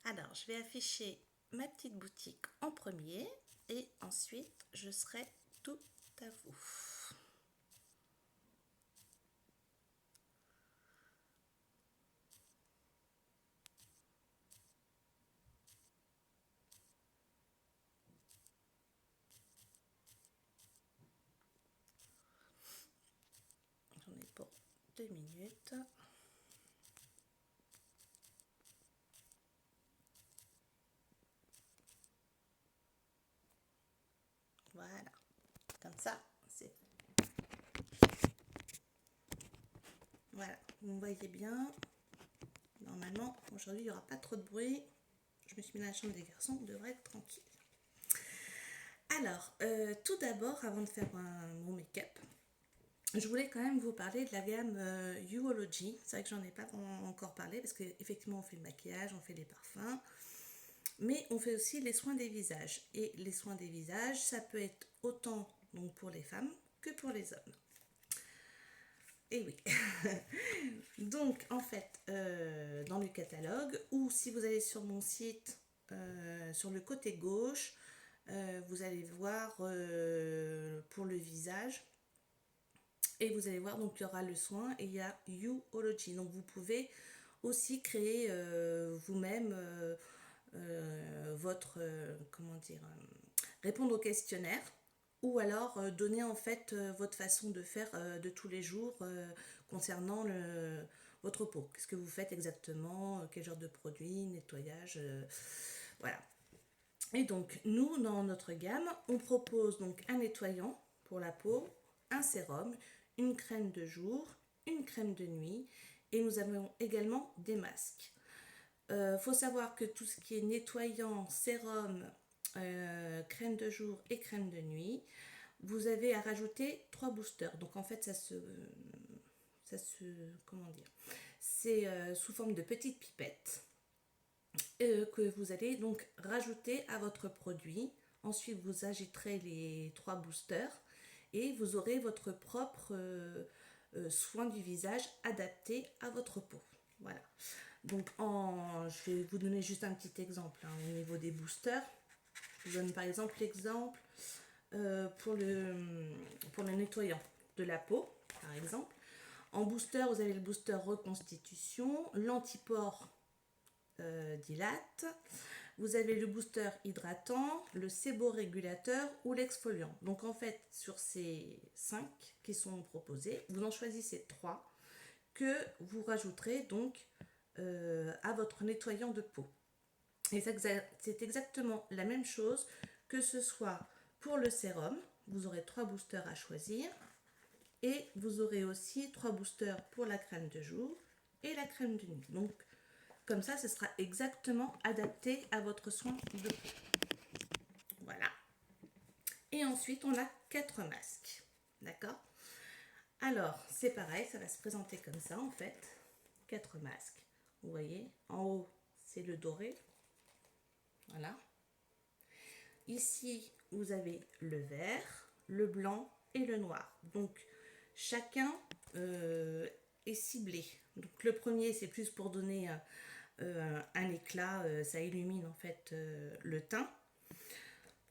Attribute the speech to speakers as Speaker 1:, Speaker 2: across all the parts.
Speaker 1: Alors, je vais afficher ma petite boutique en premier et ensuite je serai tout à vous. J'en ai pour 2 minutes. Voilà, comme ça, c'est... Voilà, vous me voyez bien. Normalement, aujourd'hui, il n'y aura pas trop de bruit. Je me suis mis dans la chambre des garçons, on devrait être tranquille. Alors, tout d'abord, avant de faire mon make-up, je voulais quand même vous parler de la gamme Youology. C'est vrai que j'en ai pas encore parlé parce qu'effectivement, on fait le maquillage, on fait les parfums, mais on fait aussi les soins des visages. Et les soins des visages, ça peut être autant donc pour les femmes que pour les hommes. Et oui. Donc, en fait, dans le catalogue, ou si vous allez sur mon site, sur le côté gauche, vous allez voir pour le visage. Et vous allez voir, donc il y aura le soin et il y a Youology. Donc vous pouvez aussi créer vous-même votre, comment dire, répondre au questionnaire ou alors donner en fait votre façon de faire de tous les jours concernant votre peau. Qu'est-ce que vous faites exactement, quel genre de produit, nettoyage, voilà. Et donc nous, dans notre gamme, on propose donc un nettoyant pour la peau, un sérum, une crème de jour, une crème de nuit et nous avons également des masques. Faut savoir que tout ce qui est nettoyant, sérum, crème de jour et crème de nuit, vous avez à rajouter 3 boosters. Donc en fait, comment dire, c'est sous forme de petites pipettes que vous allez donc rajouter à votre produit. Ensuite, vous agiterez les 3 boosters et vous aurez votre propre soin du visage adapté à votre peau. Voilà. Donc, je vais vous donner juste un petit exemple au niveau des boosters. Je vous donne par exemple l'exemple pour le nettoyant de la peau, par exemple. En booster, vous avez le booster reconstitution, l'antipore dilate. Vous avez le booster hydratant, le séborégulateur ou l'exfoliant. Donc en fait, sur ces 5 qui sont proposés, vous en choisissez 3 que vous rajouterez donc à votre nettoyant de peau. Et c'est exactement la même chose que ce soit pour le sérum. Vous aurez 3 boosters à choisir. Et vous aurez aussi 3 boosters pour la crème de jour et la crème de nuit. Donc, comme ça, ce sera exactement adapté à votre soin de peau. Voilà. Et ensuite, on a 4 masques. D'accord? Alors, c'est pareil, ça va se présenter comme ça en fait. 4 masques. Vous voyez, en haut, c'est le doré. Voilà. Ici, vous avez le vert, le blanc et le noir. Donc, chacun est ciblé. Donc, le premier, c'est plus pour donner un éclat, ça illumine en fait le teint.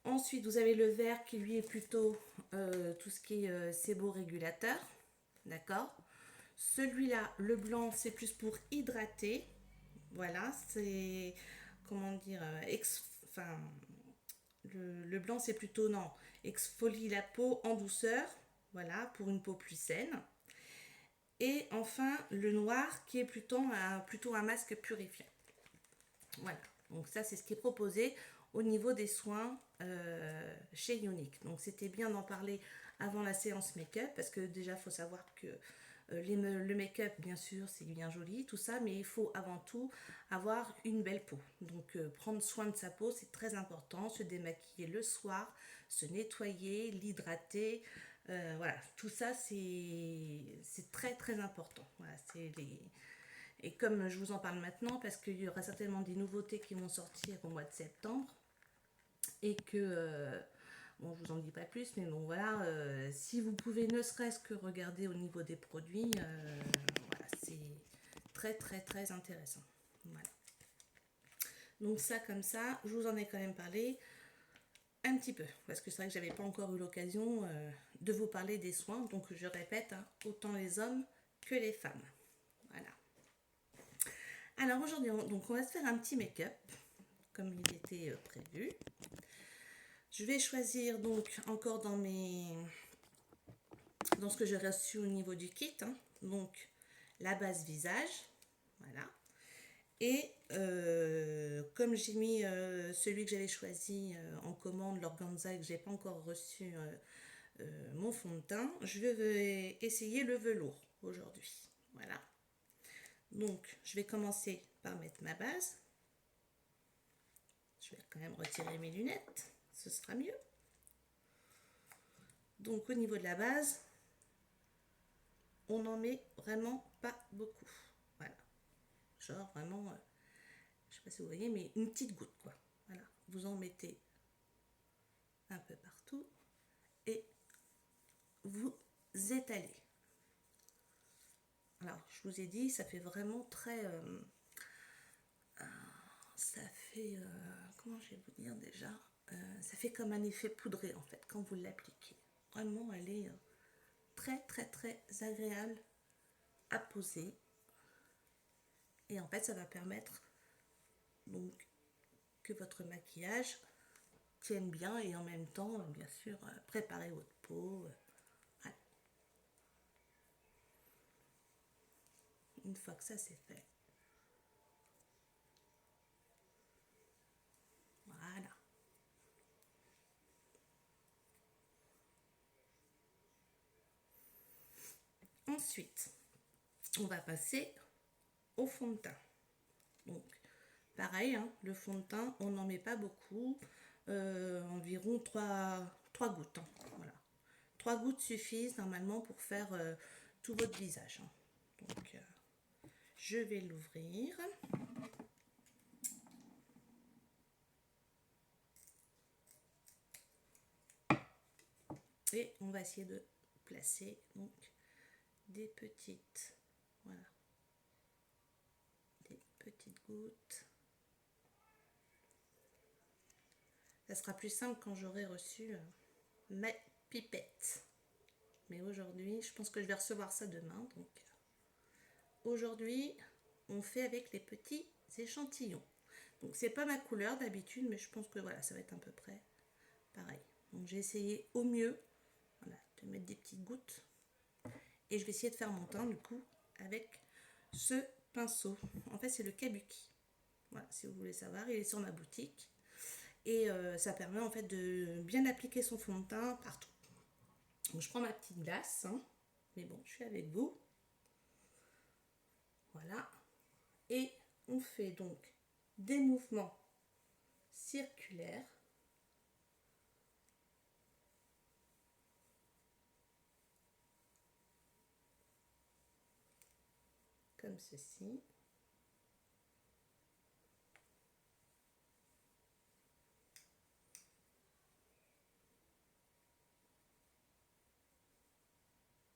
Speaker 1: Ensuite, vous avez le vert qui lui est plutôt tout ce qui est séborégulateur. D'accord. Celui-là, le blanc, c'est plus pour hydrater. Voilà, c'est comment dire, enfin, le blanc, c'est plutôt non, exfolie la peau en douceur. Voilà, pour une peau plus saine. Et enfin, le noir qui est plutôt un masque purifiant. Voilà, donc ça c'est ce qui est proposé au niveau des soins chez Younique. Donc c'était bien d'en parler avant la séance make-up parce que déjà il faut savoir que le make-up bien sûr c'est bien joli tout ça, mais il faut avant tout avoir une belle peau. Donc prendre soin de sa peau c'est très important, se démaquiller le soir, se nettoyer, l'hydrater. Voilà, tout ça c'est très très important. Voilà, c'est les... Et comme je vous en parle maintenant, parce qu'il y aura certainement des nouveautés qui vont sortir au mois de septembre, et que, bon, je vous en dis pas plus, mais bon, voilà, si vous pouvez ne serait-ce que regarder au niveau des produits, voilà, c'est très très très intéressant. Voilà. Donc ça, comme ça, je vous en ai quand même parlé un petit peu, parce que c'est vrai que j'avais pas encore eu l'occasion de vous parler des soins. Donc je répète, hein, autant les hommes que les femmes. Voilà. Alors aujourd'hui, on va se faire un petit make-up, comme il était prévu. Je vais choisir donc encore dans ce que j'ai reçu au niveau du kit, hein, donc la base visage, voilà. Et comme j'ai mis celui que j'avais choisi en commande, l'organza, et que j'ai pas encore reçu mon fond de teint, je vais essayer le velours aujourd'hui. Voilà. Donc je vais commencer par mettre ma base. Je vais quand même retirer mes lunettes, ce sera mieux. Donc au niveau de la base, on n'en met vraiment pas beaucoup. Voilà. Genre vraiment, je sais pas si vous voyez, mais une petite goutte quoi. Voilà. Vous en mettez un peu partout et vous étalez. Alors, je vous ai dit, ça fait vraiment très... ça fait... comment je vais vous dire déjà ça fait comme un effet poudré en fait, quand vous l'appliquez. Vraiment, elle est très très très agréable à poser. Et en fait, ça va permettre donc que votre maquillage tienne bien et en même temps, bien sûr, préparer votre peau. Voilà. Une fois que ça c'est fait, voilà. Ensuite, on va passer au fond de teint. Donc, pareil, hein, le fond de teint, on n'en met pas beaucoup, environ 3 gouttes. Hein, voilà. 3 gouttes suffisent normalement pour faire tout votre visage. Hein. Donc, je vais l'ouvrir. Et on va essayer de placer donc des petites, voilà, des petites gouttes. Ça sera plus simple quand j'aurai reçu mes pipettes. Mais aujourd'hui, je pense que je vais recevoir ça demain. Donc, aujourd'hui, on fait avec les petits échantillons. Donc, c'est pas ma couleur d'habitude, mais je pense que voilà, ça va être à peu près pareil. Donc, j'ai essayé au mieux, voilà, de mettre des petites gouttes. Et je vais essayer de faire mon teint, du coup, avec ce pinceau. En fait, c'est le Kabuki. Voilà, si vous voulez savoir, il est sur ma boutique. Et ça permet en fait de bien appliquer son fond de teint partout. Donc, je prends ma petite glace, hein, mais bon, je suis avec vous. Voilà. Et on fait donc des mouvements circulaires. Comme ceci.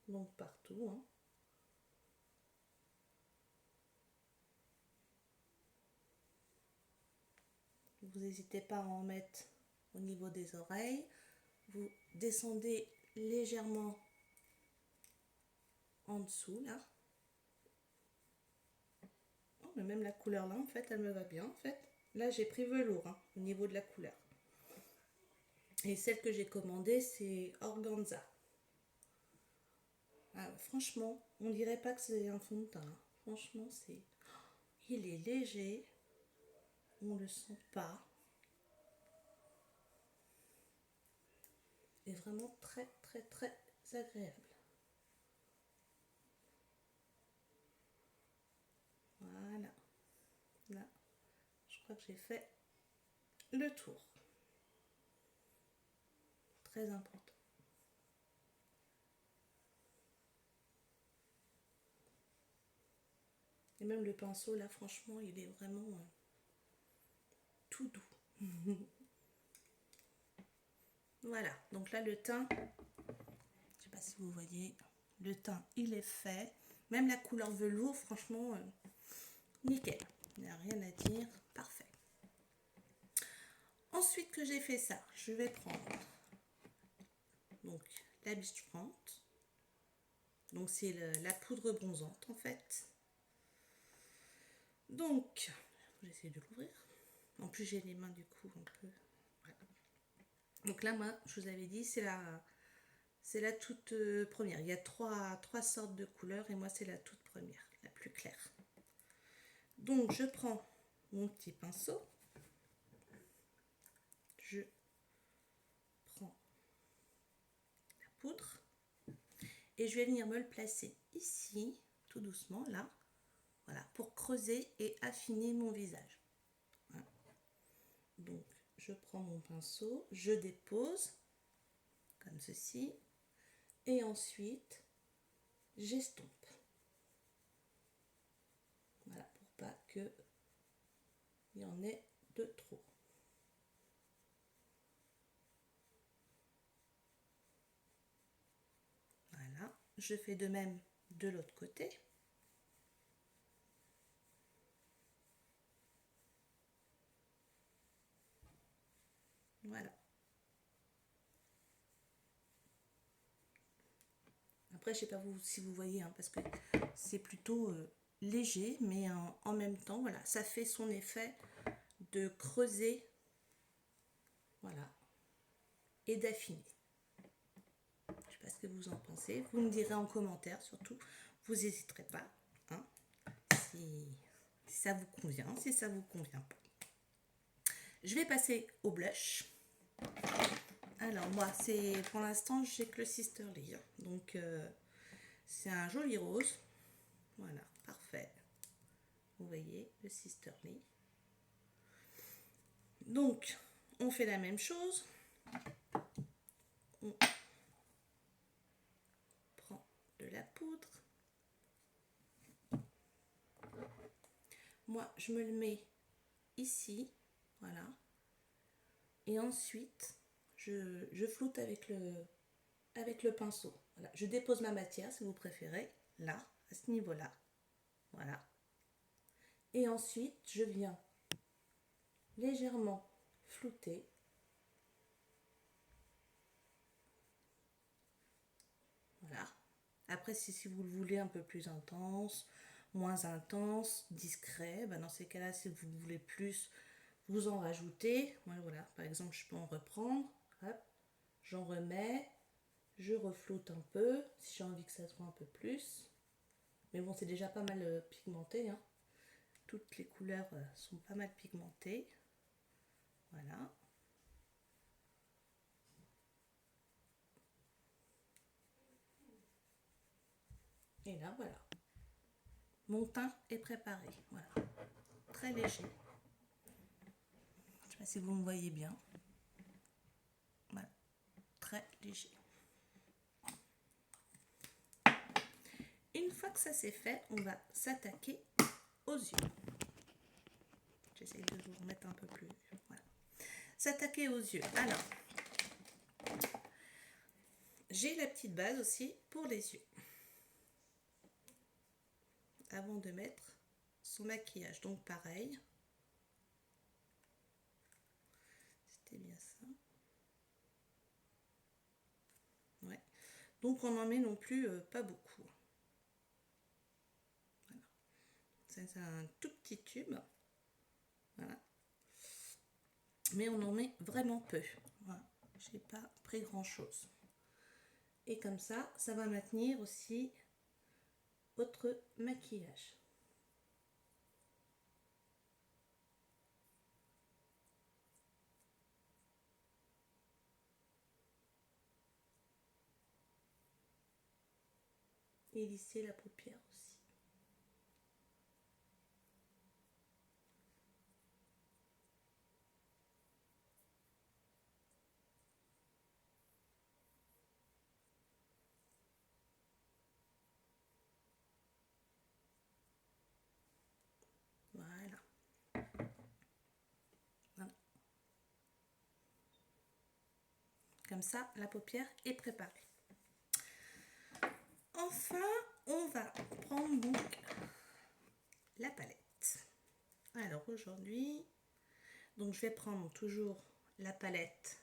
Speaker 1: Donc partout. Hein. Vous n'hésitez pas à en mettre au niveau des oreilles. Vous descendez légèrement en dessous là. Oh, mais même la couleur là en fait elle me va bien en fait. Là j'ai pris velours hein, au niveau de la couleur. Et celle que j'ai commandée c'est organza. Ah, franchement on dirait pas que c'est un fond de teint. Hein. Franchement c'est... Il est léger. On le sent pas. Et vraiment très très très agréable. Voilà. Là, je crois que j'ai fait le tour. Très important. Et même le pinceau, là, franchement, il est vraiment tout doux. Voilà. Donc là, le teint, je sais pas si vous voyez, le teint, il est fait. Même la couleur velours, franchement, nickel. Il n'y a rien à dire. Parfait. Ensuite que j'ai fait ça, je vais prendre donc la Beach Front. Donc c'est la poudre bronzante en fait. Donc, j'essaie de l'ouvrir. En plus j'ai les mains du coup un peu. Voilà. Donc là, moi, je vous avais dit, c'est la toute première. Il y a trois sortes de couleurs et moi c'est la toute première, la plus claire. Donc je prends mon petit pinceau. Je prends la poudre et je vais venir me le placer ici, tout doucement, là, voilà, pour creuser et affiner mon visage. Voilà. Donc, je prends mon pinceau, je dépose, comme ceci, et ensuite, j'estompe. Voilà, pour pas qu'il y en ait de trop. Voilà, je fais de même de l'autre côté. Voilà. Après, je sais pas si vous voyez, hein, parce que c'est plutôt léger, mais en même temps, voilà, ça fait son effet de creuser, voilà, et d'affiner. Je sais pas ce que vous en pensez. Vous me direz en commentaire, surtout. Vous n'hésiterez pas, hein, si ça vous convient, si ça vous convient pas. Je vais passer au blush. Alors moi, c'est pour l'instant, j'ai que le Sisterly, hein. Donc c'est un joli rose. Voilà, parfait. Vous voyez, le Sisterly. Donc, on fait la même chose. On prend de la poudre. Moi, je me le mets ici, voilà. Et ensuite, je floute avec le pinceau. Voilà. Je dépose ma matière, si vous préférez, là, à ce niveau-là. Voilà. Et ensuite, je viens légèrement flouter. Voilà. Après, si vous le voulez un peu plus intense, moins intense, discret, ben dans ces cas-là, si vous voulez plus, vous en rajoutez. Voilà, par exemple, je peux en reprendre. Hop, j'en remets. Je refloute un peu, si j'ai envie que ça soit un peu plus. Mais bon, c'est déjà pas mal pigmenté, hein. Toutes les couleurs sont pas mal pigmentées. Voilà. Et là, voilà. Mon teint est préparé. Voilà. Très léger. Je ne sais pas si vous me voyez bien. Voilà. Très léger. Une fois que ça c'est fait, on va s'attaquer aux yeux. J'essaie de vous remettre un peu plus. Voilà. S'attaquer aux yeux. Alors, j'ai la petite base aussi pour les yeux. Avant de mettre son maquillage. Donc pareil. C'était bien ça. Ouais. Donc on n'en met non plus pas beaucoup. Voilà. C'est un tout petit tube. Voilà. Mais on en met vraiment peu. Voilà. J'ai pas pris grand chose. Et comme ça, ça va maintenir aussi votre maquillage. Et lisser la paupière aussi. Voilà. Voilà. Comme ça, la paupière est préparée. Enfin, on va prendre donc la palette. Alors aujourd'hui, donc je vais prendre toujours la palette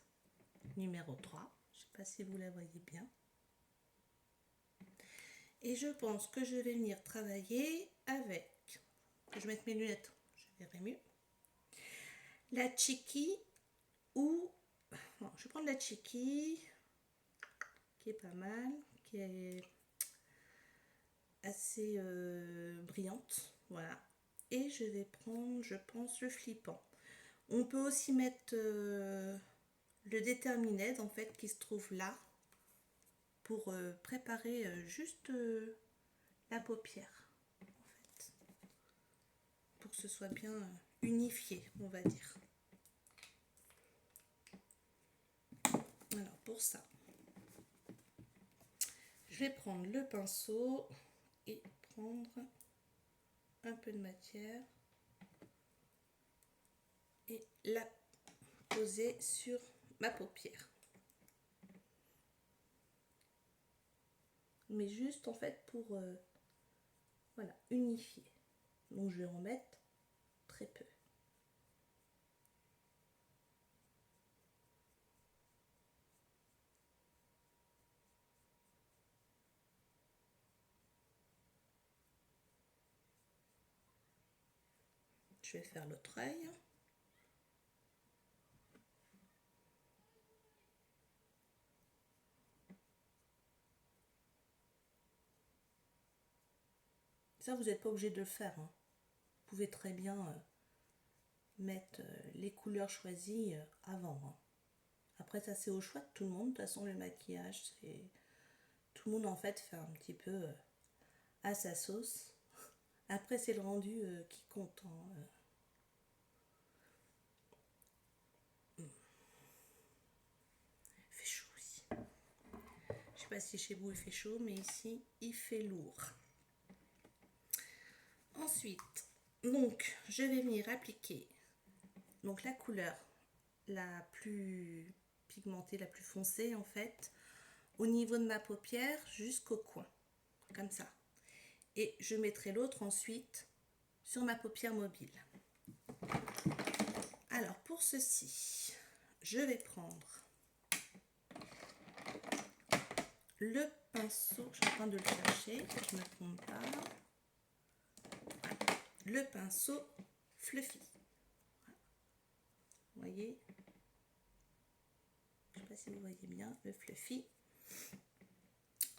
Speaker 1: numéro 3. Je ne sais pas si vous la voyez bien. Et je pense que je vais venir travailler avec, que je mette mes lunettes, je verrai mieux, la Chiki ou, bon, je vais prendre la Chiki, qui est pas mal, qui est assez brillante, voilà. Et je vais prendre, je pense, le flippant. On peut aussi mettre le Determined, en fait, qui se trouve là, pour préparer juste la paupière, en fait, pour que ce soit bien unifié, on va dire. Alors pour ça, je vais prendre le pinceau et prendre un peu de matière et la poser sur ma paupière. Mais juste en fait pour voilà, unifier. Donc je vais en mettre très peu. Je vais faire l'autre œil. Ça, vous n'êtes pas obligé de le faire, hein. Vous pouvez très bien mettre les couleurs choisies avant, hein. Après, ça, c'est au choix de tout le monde. De toute façon, le maquillage, c'est... Tout le monde, en fait, fait un petit peu à sa sauce. Après, c'est le rendu qui compte, hein. Il fait chaud aussi. Je sais pas si chez vous il fait chaud, mais ici, il fait lourd. Ensuite, donc, je vais venir appliquer donc la couleur la plus pigmentée, la plus foncée en fait, au niveau de ma paupière jusqu'au coin, comme ça. Et je mettrai l'autre ensuite sur ma paupière mobile. Alors pour ceci, je vais prendre le pinceau, je suis en train de le chercher, que je ne me trompe pas. Le pinceau Fluffy. Vous voyez, je ne sais pas si vous voyez bien le Fluffy.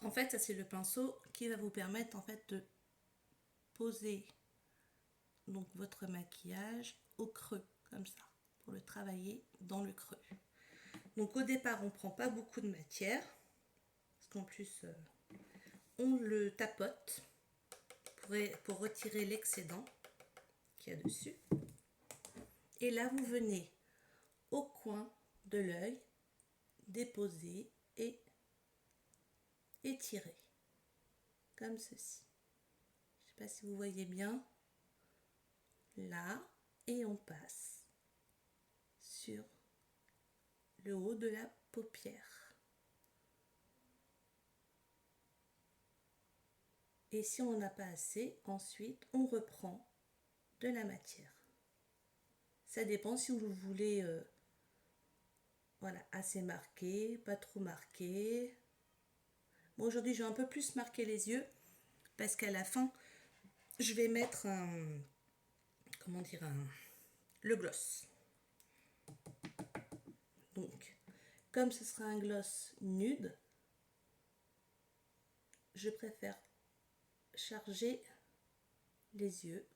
Speaker 1: En fait, ça c'est le pinceau qui va vous permettre en fait de poser donc votre maquillage au creux comme ça pour le travailler dans le creux. Donc au départ, on prend pas beaucoup de matière parce qu'en plus on le tapote pour retirer l'excédent qu'il y a dessus. Et là, vous venez au coin de l'œil déposer et étirer comme ceci. Je sais pas si vous voyez bien là, et on passe sur le haut de la paupière. Et si on n'a pas assez, ensuite on reprend de la matière. Ça dépend si vous voulez voilà, assez marqué, pas trop marqué. Bon, aujourd'hui j'ai un peu plus marqué les yeux parce qu'à la fin je vais mettre un, comment dire, le gloss. Donc comme ce sera un gloss nude, je préfère charger les yeux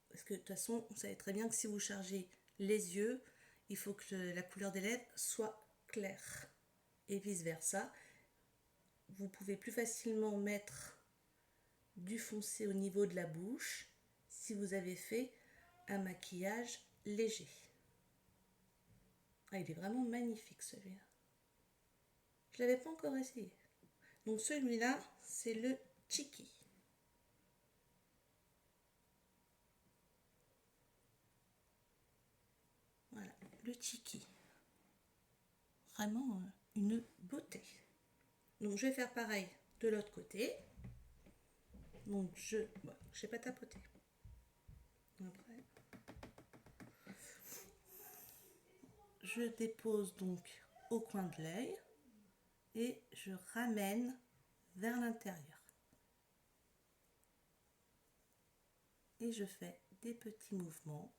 Speaker 1: parce que de toute façon vous savez très bien que si vous chargez les yeux, il faut que la couleur des lèvres soit claire et vice versa. Vous pouvez plus facilement mettre du foncé au niveau de la bouche si vous avez fait un maquillage léger. Ah, il est vraiment magnifique celui-là. Je l'avais pas encore essayé. Donc celui-là, c'est le Chiki. Voilà, le Chiki. Vraiment une beauté. Donc je vais faire pareil de l'autre côté. Donc je n'ai pas tapoté. Après, je dépose donc au coin de l'œil et je ramène vers l'intérieur. Et je fais des petits mouvements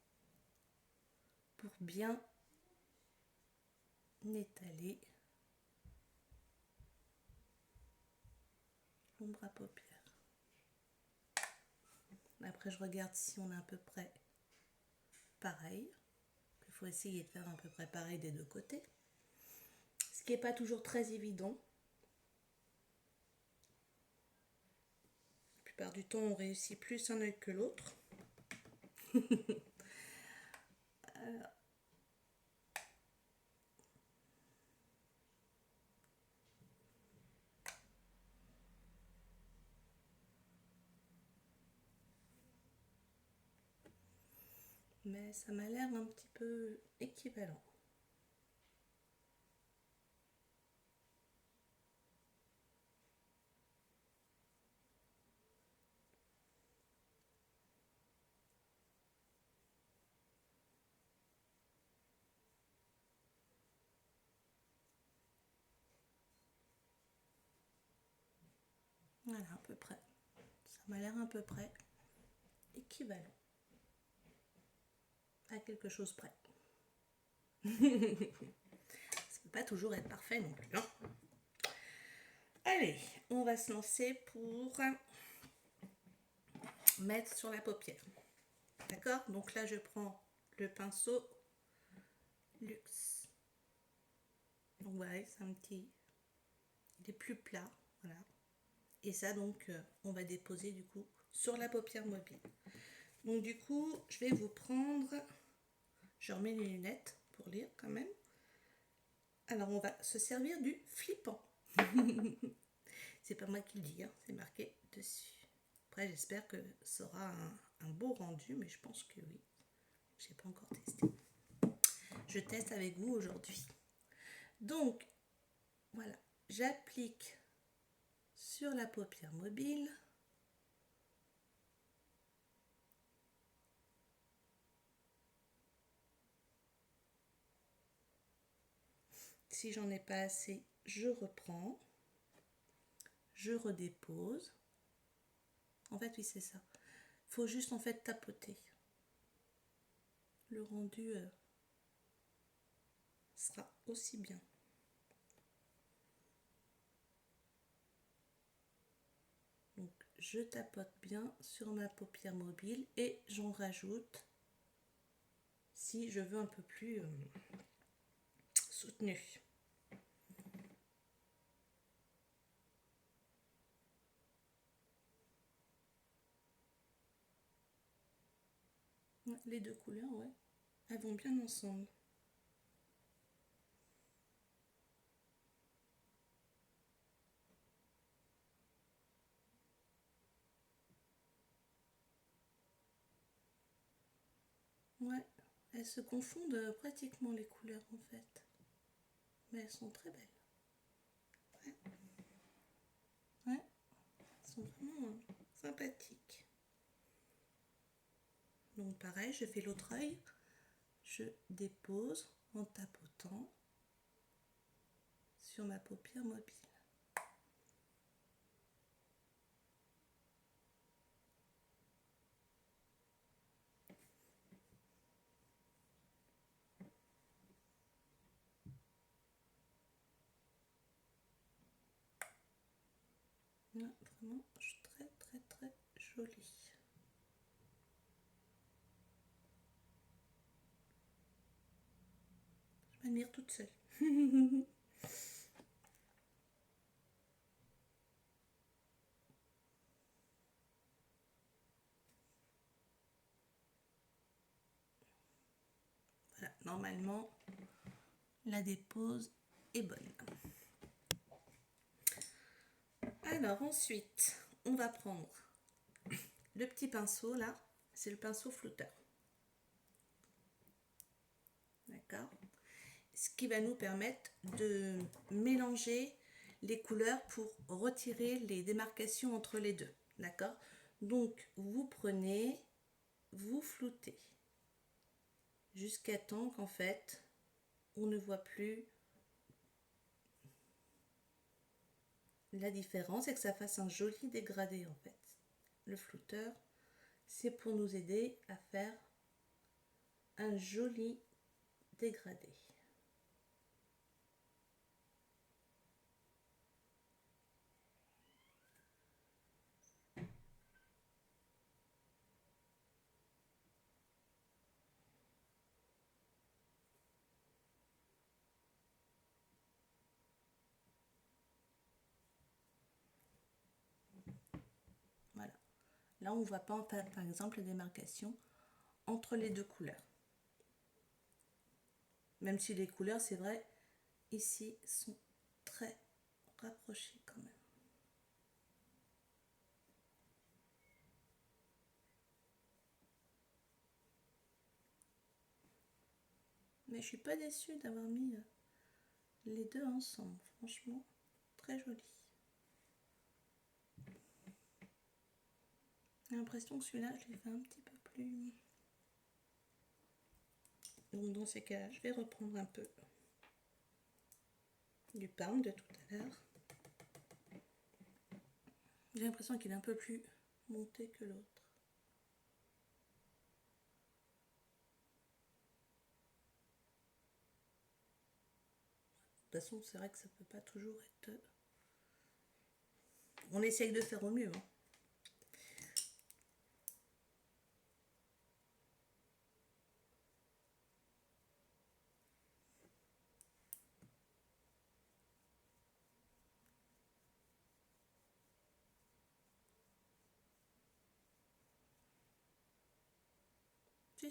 Speaker 1: pour bien étaler l'ombre à paupières. Après, je regarde si on est à peu près pareil. Il faut essayer de faire à peu près pareil des deux côtés. Ce qui n'est pas toujours très évident. La plupart du temps, on réussit plus un œil que l'autre. Mais ça m'a l'air un petit peu équivalent. Voilà, à peu près. Ça m'a l'air à peu près équivalent à quelque chose près. Ça ne peut pas toujours être parfait non plus. Hein. Allez, on va se lancer pour mettre sur la paupière. D'accord? Donc là, je prends le pinceau Luxe. Donc voilà, c'est un petit... Il est plus plat. Voilà. Et ça, donc, on va déposer du coup sur la paupière mobile. Donc du coup, je vais vous prendre... Je remets les lunettes pour lire quand même. Alors, on va se servir du flippant. C'est pas moi qui le dis, hein, c'est marqué dessus. Après, j'espère que ça aura un beau rendu, mais je pense que oui. Je n'ai pas encore testé. Je teste avec vous aujourd'hui. Donc, voilà, j'applique sur la paupière mobile. Si j'en ai pas assez, je reprends. Je redépose. En fait, oui, c'est ça. Il faut juste en fait tapoter. Le rendu sera aussi bien. Donc, je tapote bien sur ma paupière mobile et j'en rajoute si je veux un peu plus soutenu. Les deux couleurs, ouais, elles vont bien ensemble. Ouais, elles se confondent pratiquement les couleurs en fait. Mais elles sont très belles. Ouais, ouais, elles sont vraiment sympathiques. Donc pareil, je fais l'autre œil. Je dépose en tapotant sur ma paupière mobile. Là, vraiment, très très très jolie. Je m'admire toute seule. Voilà, normalement, la dépose est bonne. Alors ensuite, on va prendre le petit pinceau là, c'est le pinceau flouteur. D'accord? Ce qui va nous permettre de mélanger les couleurs pour retirer les démarcations entre les deux. D'accord? Donc, vous prenez, vous floutez jusqu'à temps qu'en fait, on ne voit plus la différence et que ça fasse un joli dégradé en fait. Le flouteur, c'est pour nous aider à faire un joli dégradé. Voilà. Là, on ne voit pas par exemple les démarcations entre les deux couleurs. Même si les couleurs, c'est vrai, ici sont très rapprochées quand même. Mais je suis pas déçue d'avoir mis les deux ensemble. Franchement, très joli. J'ai l'impression que celui-là, je l'ai fait un petit peu plus... Donc dans ces cas-là, je vais reprendre un peu du parme de tout à l'heure. J'ai l'impression qu'il est un peu plus monté que l'autre. De toute façon, c'est vrai que ça peut pas toujours être... On essaye de faire au mieux. Hein.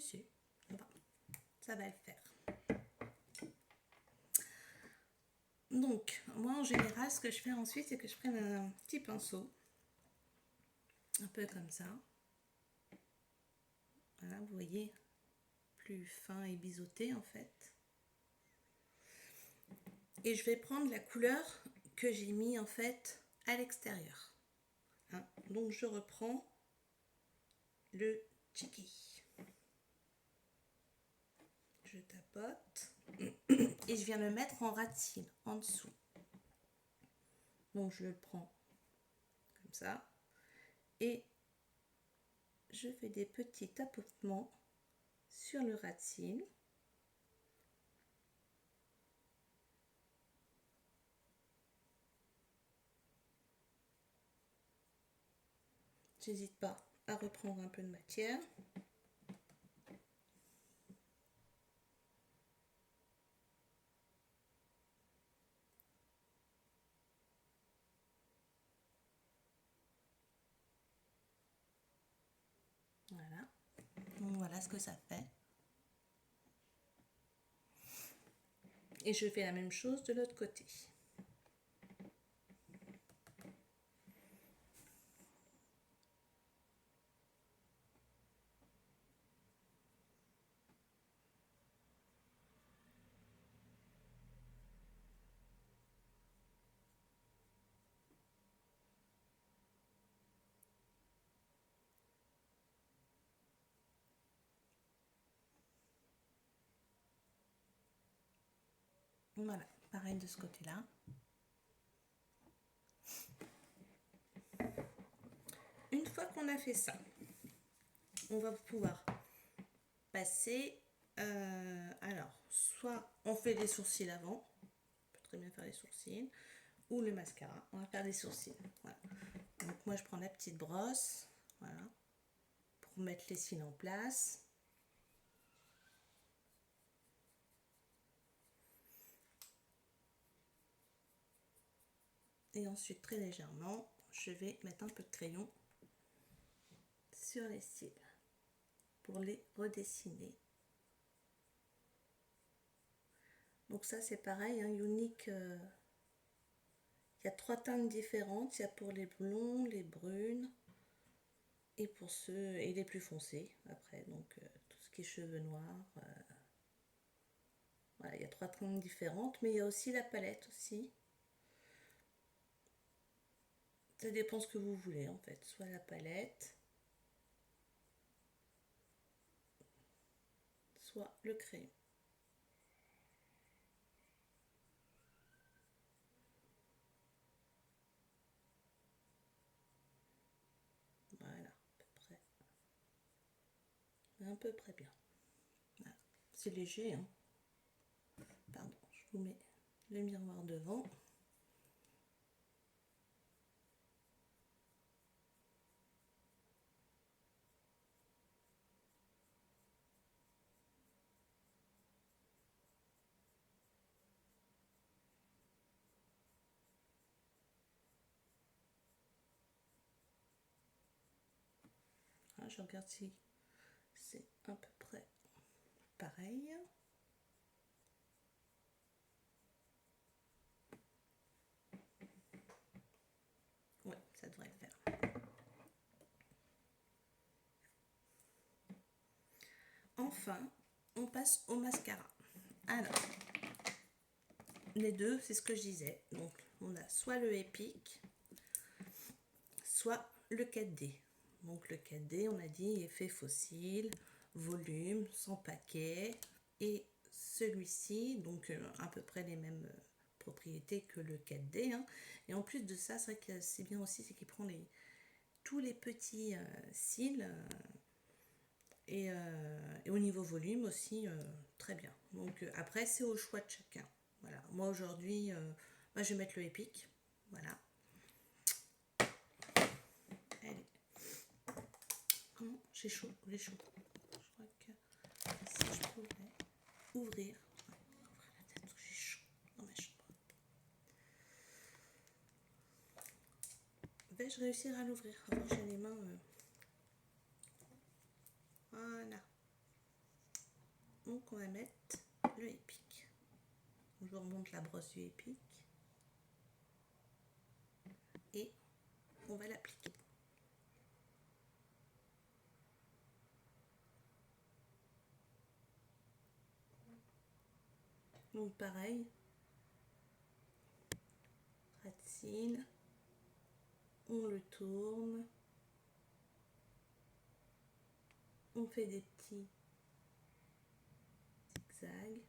Speaker 1: Si, ça va le faire. Donc, moi en général, ce que je fais ensuite, c'est que je prenne un petit pinceau, un peu comme ça. Voilà, vous voyez, plus fin et biseauté en fait. Et je vais prendre la couleur que j'ai mis en fait à l'extérieur. Hein, donc je reprends le Chiki. Je tapote et je viens le mettre en ras de cils en dessous. Donc je le prends comme ça et je fais des petits tapotements sur le ras de cils. J'hésite pas à reprendre un peu de matière. Voilà. Donc voilà ce que ça fait. Et je fais la même chose de l'autre côté. Voilà, pareil de ce côté-là. Une fois qu'on a fait ça, on va pouvoir passer... alors, soit on fait les sourcils avant, on peut très bien faire les sourcils, ou le mascara. On va faire des sourcils. Voilà. Donc moi, je prends la petite brosse, voilà, pour mettre les cils en place. Et ensuite, très légèrement, je vais mettre un peu de crayon sur les cils pour les redessiner. Donc ça, c'est pareil, hein, Younique, il y a 3 teintes différentes. Il y a pour les blonds, les brunes et pour ceux et les plus foncés après. Donc tout ce qui est cheveux noirs. Voilà, il y a 3 teintes différentes, mais il y a aussi la palette aussi. Ça dépend ce que vous voulez en fait, soit la palette, soit le crayon. c'est à peu près bien. Voilà. C'est léger, hein. Pardon, je vous mets le miroir devant. Ah, je regarde si c'est à peu près pareil. Ouais, ça devrait le faire. Enfin, on passe au mascara. Alors, les deux, c'est ce que je disais. Donc, on a soit le Epic, soit le 4D. Donc, le 4D, on a dit effet fossile, volume, sans paquet. Et celui-ci, donc à peu près les mêmes propriétés que le 4D. Hein. Et en plus de ça, c'est vrai que c'est bien aussi, c'est qu'il prend tous les petits cils. Et au niveau volume aussi, très bien. Donc après, c'est au choix de chacun. Voilà. Moi aujourd'hui, je vais mettre le Epic. Voilà. Allez. Oh, j'ai chaud, j'ai chaud. Je crois que si je pouvais ouvrir. Ouvrir la tête, j'ai chaud dans ma chambre. Vais-je réussir à l'ouvrir? J'ai les mains. Voilà. Donc on va mettre le Epic. Je vous remonte la brosse du Epic. Et on va l'appliquer. Donc pareil, ras de cils, on le tourne, on fait des petits zigzags.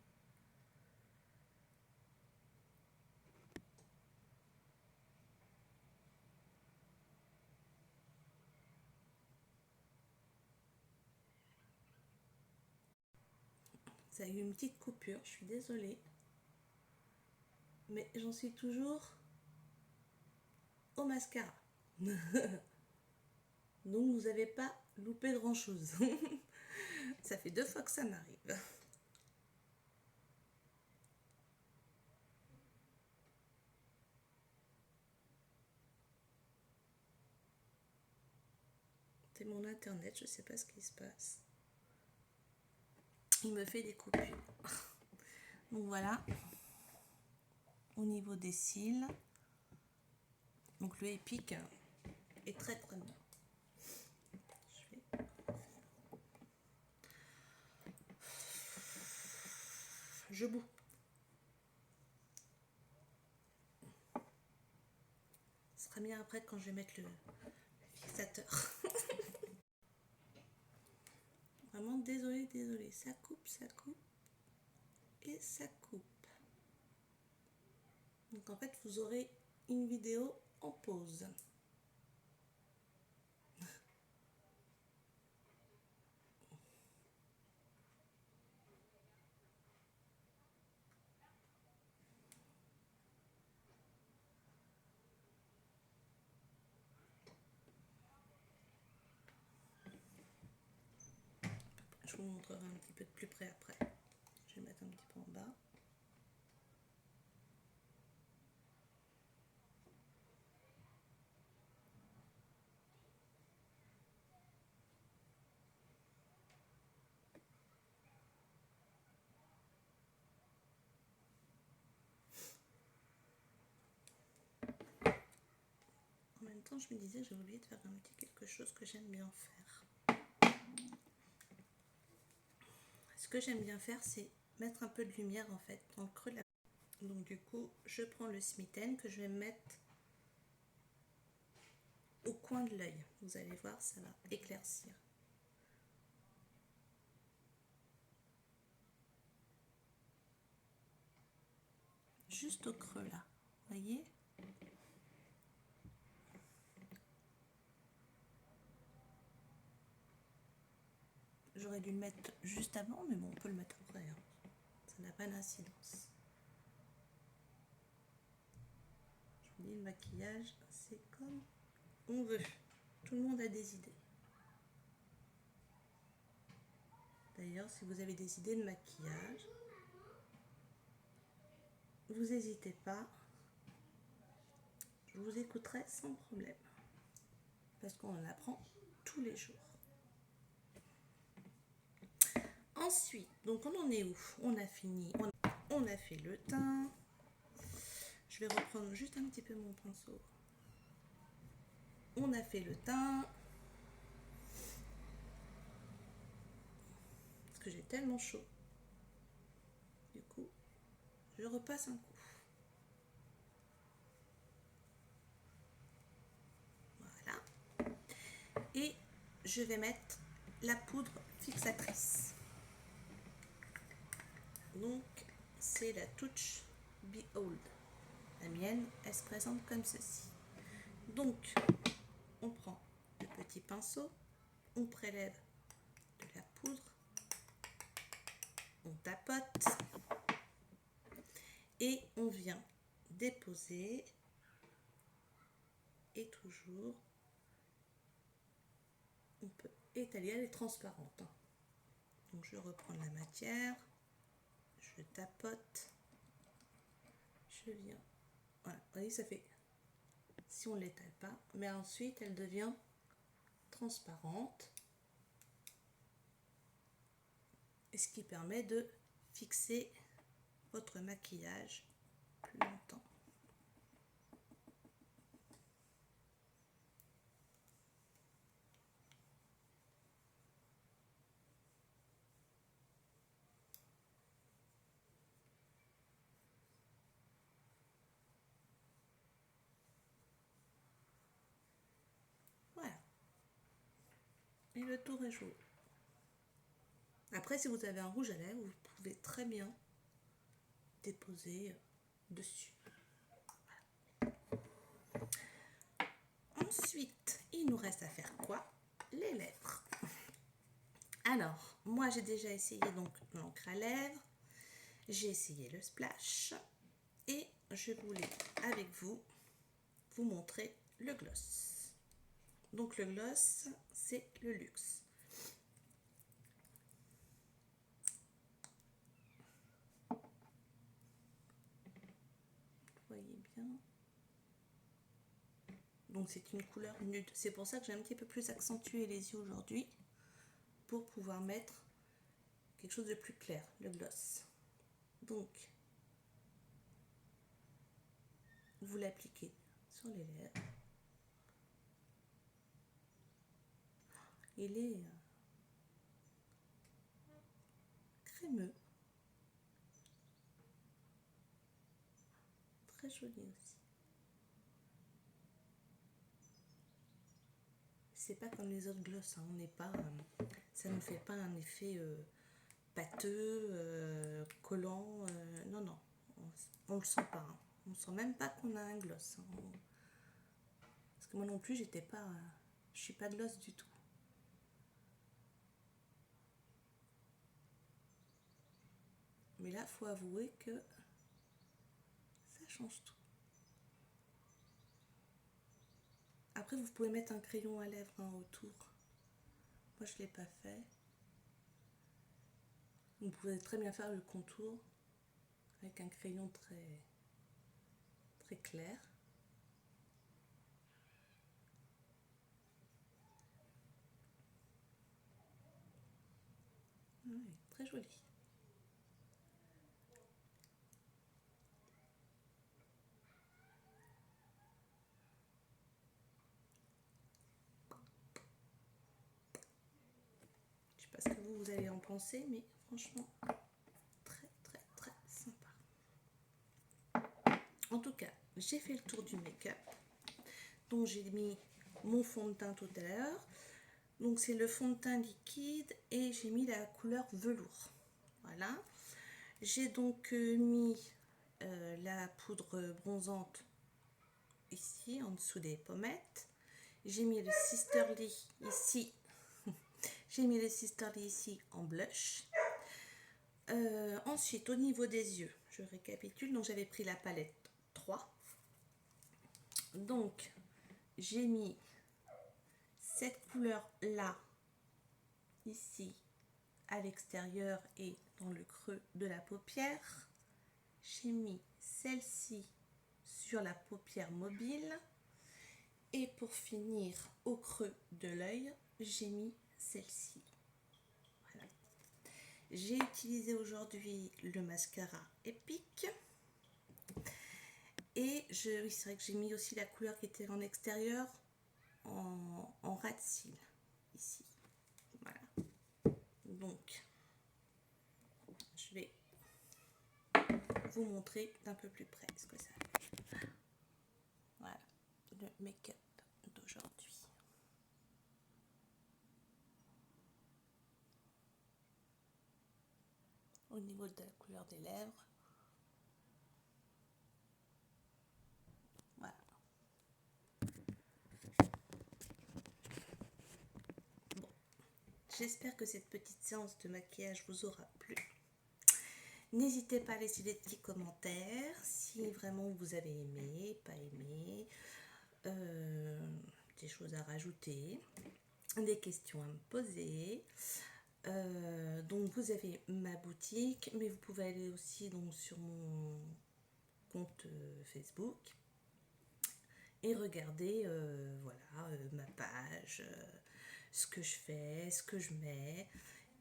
Speaker 1: Ça a eu une petite coupure, je suis désolée. Mais j'en suis toujours au mascara. Donc vous n'avez pas loupé grand chose. Ça fait 2 fois que ça m'arrive. C'est mon internet, je sais pas ce qui se passe. Il me fait des coupures. Donc voilà. Au niveau des cils. Donc le Epic est très très bien. Je boue. Ce sera bien après quand je vais mettre le fixateur. Vraiment désolée, désolée. Ça coupe et ça coupe. Donc en fait, vous aurez une vidéo en pause. Je vous montrerai un petit peu de plus près après. Je vais mettre un petit peu en bas. En même temps, je me disais, j'ai oublié de faire un petit quelque chose que j'aime bien faire. Ce que j'aime bien faire, c'est mettre un peu de lumière en fait dans le creux de la. Donc du coup, je prends le smitten que je vais mettre au coin de l'œil. Vous allez voir, ça va éclaircir. Juste au creux là, voyez? j'aurais dû le mettre juste avant, mais bon, on peut le mettre après, hein. Ça n'a pas d'incidence. Je vous dis, le maquillage, c'est comme on veut. Tout le monde a des idées. D'ailleurs, si vous avez des idées de maquillage, vous n'hésitez pas. Je vous écouterai sans problème. Parce qu'on en apprend tous les jours. Ensuite, donc on en est où? On a fini. On a fait le teint. Je vais reprendre juste un petit peu mon pinceau. On a fait le teint. Parce que j'ai tellement chaud. Du coup, je repasse un coup. Voilà. Et je vais mettre la poudre fixatrice. Donc, c'est la Touch Behold. La mienne, elle se présente comme ceci. Donc, on prend le petit pinceau, on prélève de la poudre, on tapote et on vient déposer. Et toujours, on peut étaler, elle est transparente. Donc, je reprends la matière, je tapote, je viens. Voilà, vous voyez, ça fait, si on ne l'étale pas, mais ensuite elle devient transparente. Et ce qui permet de fixer votre maquillage plus longtemps. Voilà. Et le tour est joué. Après, si vous avez un rouge à lèvres, vous pouvez très bien déposer dessus. Voilà. Ensuite, il nous reste à faire quoi? Les lèvres. Alors, moi j'ai déjà essayé donc l'encre à lèvres, j'ai essayé le splash et je voulais avec vous montrer le gloss. Donc le gloss, c'est le luxe. Vous voyez bien. Donc c'est une couleur nude. C'est pour ça que j'ai un petit peu plus accentué les yeux aujourd'hui pour pouvoir mettre quelque chose de plus clair, le gloss. Donc vous l'appliquez sur les lèvres. Il est crémeux, très joli aussi. C'est pas comme les autres gloss, hein. On n'est pas, ça ne fait pas un effet pâteux, collant. Non, non, on le sent pas. Hein. On sent même pas qu'on a un gloss. Hein. Parce que moi non plus, je suis pas gloss du tout. Mais là, faut avouer que ça change tout. Après, vous pouvez mettre un crayon à lèvres autour. Moi, je l'ai pas fait. Vous pouvez très bien faire le contour avec un crayon très, très clair. Oui, très joli. Je sais pas ce que vous allez en penser, mais franchement, très très très sympa. En tout cas, j'ai fait le tour du make-up. Donc j'ai mis mon fond de teint tout à l'heure. Donc c'est le fond de teint liquide et j'ai mis la couleur velours. Voilà. J'ai donc mis la poudre bronzante ici en dessous des pommettes. J'ai mis le Sisterly ici. J'ai mis le Sisterly ici en blush. Ensuite, au niveau des yeux, je récapitule. Donc, j'avais pris la palette 3. Donc, j'ai mis cette couleur-là, ici, à l'extérieur et dans le creux de la paupière. J'ai mis celle-ci sur la paupière mobile. Et pour finir, au creux de l'œil, j'ai mis celle-ci. Voilà. J'ai utilisé aujourd'hui le mascara Epic. Et oui, c'est vrai que j'ai mis aussi la couleur qui était en extérieur en ras de cils, ici. Voilà. Donc, je vais vous montrer d'un peu plus près ce que ça fait. Voilà, le make-up d'aujourd'hui. Au niveau de la couleur des lèvres, voilà. Bon, j'espère que cette petite séance de maquillage vous aura plu. N'hésitez pas à laisser des petits commentaires si vraiment vous avez aimé, pas aimé, des choses à rajouter, des questions à me poser. Donc vous avez ma boutique, mais vous pouvez aller aussi donc sur mon compte Facebook et regarder voilà, ma page, ce que je fais, ce que je mets.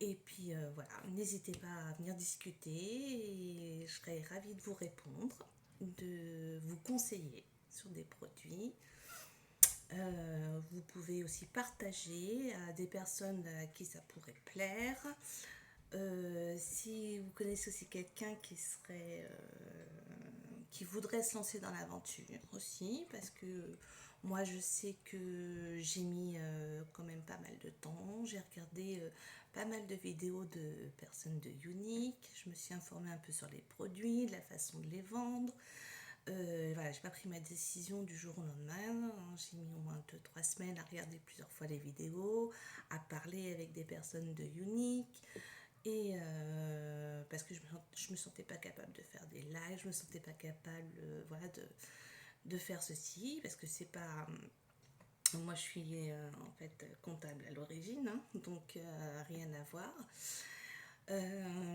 Speaker 1: Et puis voilà, n'hésitez pas à venir discuter et je serai ravie de vous répondre, de vous conseiller sur des produits. Vous pouvez aussi partager à des personnes à qui ça pourrait plaire. Si vous connaissez aussi quelqu'un qui voudrait se lancer dans l'aventure aussi, parce que moi je sais que j'ai mis quand même pas mal de temps, j'ai regardé pas mal de vidéos de personnes de Younique, je me suis informée un peu sur les produits, de la façon de les vendre. Voilà, j'ai pas pris ma décision du jour au lendemain, j'ai mis au moins 2-3 semaines à regarder plusieurs fois les vidéos, à parler avec des personnes de Younique. Et parce que je me sentais pas capable de faire des lives, je me sentais pas capable voilà, de faire ceci, parce que c'est pas... Moi je suis en fait comptable à l'origine, hein, donc rien à voir.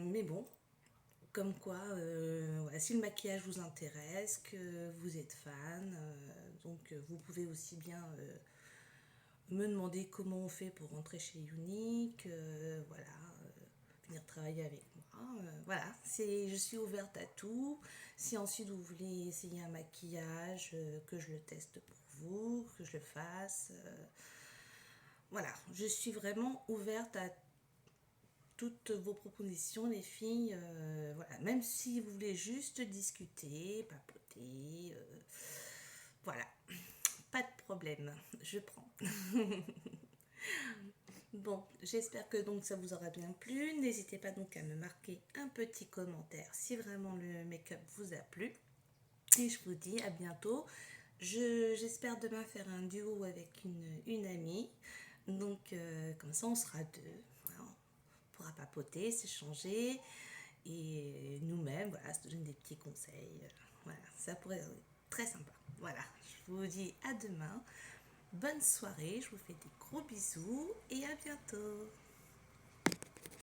Speaker 1: Mais bon, comme quoi, voilà, si le maquillage vous intéresse, que vous êtes fan, donc vous pouvez aussi bien me demander comment on fait pour rentrer chez Younique, voilà, venir travailler avec moi. Voilà, je suis ouverte à tout. Si ensuite vous voulez essayer un maquillage, que je le teste pour vous, que je le fasse. Voilà, je suis vraiment ouverte à toutes vos propositions, les filles. Voilà, même si vous voulez juste discuter, papoter, voilà, pas de problème, je prends. Bon, j'espère que donc ça vous aura bien plu. N'hésitez pas donc à me marquer un petit commentaire si vraiment le make-up vous a plu. Et je vous dis à bientôt. J'espère demain faire un duo avec une amie. Donc comme ça on sera deux. Voilà, on pourra papoter, s'échanger. Et nous-mêmes, voilà, se donner des petits conseils. Voilà, ça pourrait être très sympa. Voilà, je vous dis à demain. Bonne soirée, je vous fais des gros bisous et à bientôt.